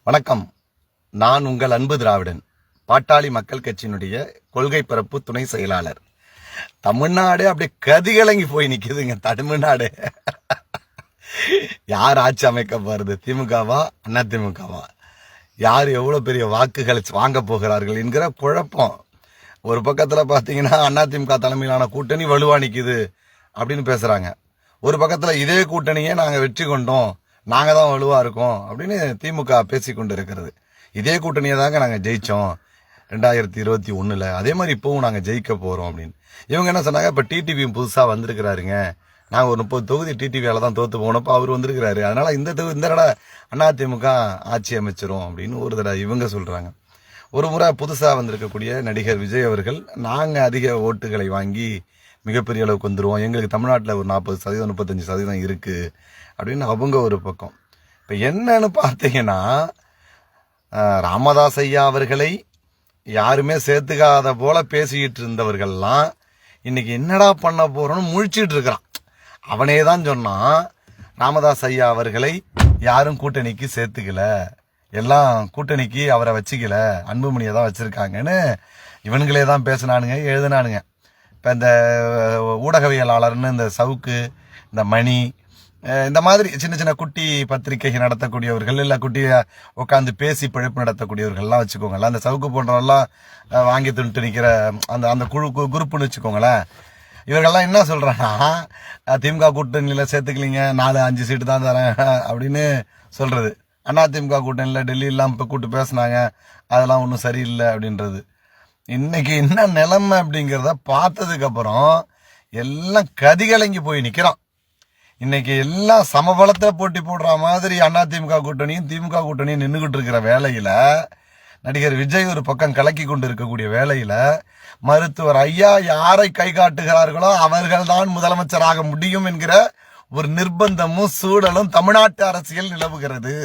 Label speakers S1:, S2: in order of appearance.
S1: வணக்கம். நான் உங்கள் அன்பு திராவிடன், பாட்டாளி மக்கள் கட்சியினுடைய கொள்கை பரப்பு துணை செயலாளர். தமிழ்நாடு அப்படியே கதிகலங்கி போய் நிக்குதுங்க. தமிழ்நாடு யார் ஆட்சி அமைக்க போறது? திமுகவா அண்ணா திமுகவா? யார் எவ்வளவு பெரிய வாக்குகள் வாங்க போகிறார்கள் என்கிற குழப்பம். ஒரு பக்கத்துல பாத்தீங்கன்னா அதிமுக தலைமையிலான கூட்டணி வலுவா நிக்குது அப்படின்னு பேசுறாங்க. ஒரு பக்கத்துல இதே கூட்டணியே நாங்க வெற்றி கொண்டோம், நாங்க தான் வலுவா இருக்கோம் அப்படின்னு திமுக பேசிக்கொண்டு இருக்கிறது. இதே கூட்டணியை தாங்க நாங்க ஜெயிச்சோம் 2021. அதே மாதிரி இப்பவும் நாங்க ஜெயிக்க போறோம் அப்படின்னு இவங்க என்ன சொன்னாங்க? இப்ப டிடிவி புதுசா வந்திருக்கிறாருங்க, நாங்க ஒரு 30 தொகுதி டிடிவியால தான் தோத்து போனப்ப அவர் வந்திருக்கிறாரு, அதனால இந்த தடவை அதிமுக ஆட்சி அமைச்சிரும் அப்படின்னு ஒரு தடவை இவங்க சொல்றாங்க. ஒரு முறை புதுசா வந்திருக்கக்கூடிய நடிகர் விஜய் அவர்கள், நாங்க அதிக ஓட்டுகளை வாங்கி மிகப்பெரிய அளவுக்கு வந்துருவோம், எங்களுக்கு தமிழ்நாட்டில் ஒரு 40% 35% இருக்கு அப்படின்னு அவங்க ஒரு பக்கம். இப்ப என்னன்னு பார்த்தீங்கன்னா, ராமதாஸ் ஐயா அவர்களை யாருமே சேர்த்துக்காத போல பேசிக்கிட்டு இருந்தவர்கள்லாம் இன்னைக்கு என்னடா பண்ண போறோம்னு முழிச்சிட்டு இருக்கிறான். அவனே தான் சொன்னான், ராமதாஸ் ஐயா அவர்களை யாரும் கூட்டணிக்கு சேர்த்துக்கல, எல்லாம் கூட்டணிக்கு அவரை வச்சுக்கல, அன்புமணியை தான் வச்சிருக்காங்கன்னு இவனுங்களே தான் பேசினானுங்க, எழுதினானுங்க. இப்போ இந்த ஊடகவியலாளர்னு இந்த சவுக்கு, இந்த மணி, இந்த மாதிரி சின்ன சின்ன குட்டி பத்திரிகை நடத்தக்கூடியவர்கள், இல்லை குட்டியை உட்காந்து பேசி பிழைப்பு நடத்தக்கூடியவர்கள்லாம் வச்சுக்கோங்களேன். அந்த சவுக்கு போன்றவெல்லாம் வாங்கி தின்ட்டு நிற்கிற அந்த அந்த குரூப்புன்னு வச்சுக்கோங்களேன். இவர்கள்லாம் என்ன சொல்றாங்கன்னா, திமுக கூட்டணியில் சேர்த்துக்கலீங்க, 4-5 சீட்டு தான் தரேன் அப்படின்னு சொல்றது. அதிமுக கூட்டணியில் டெல்லியெல்லாம் இப்போ கூட்டு பேசினாங்க, அதெல்லாம் ஒன்றும் சரியில்லை அப்படின்றது. இன்னைக்கு என்ன நிலைமை அப்படிங்கிறத பார்த்ததுக்கு அப்புறம் எல்லாம் கதிகலங்கி போய் நிக்கிறான். இன்னைக்கு எல்லாம் சமபலத்தை போட்டி போடுற மாதிரி அதிமுக கூட்டணியும் திமுக கூட்டணியும் நின்றுகிட்டு இருக்கிற வேலையில, நடிகர் விஜய் ஒரு பக்கம் கலக்கி கொண்டு இருக்கக்கூடிய வேலையில, மருத்துவர் ஐயா யாரை கை காட்டுகிறார்களோ அவர்கள் தான் முதலமைச்சராக முடியும் என்கிற ஒரு நிர்பந்தமும் சூழலும் தமிழ்நாட்டு அரசியல் நிலவுகிறது.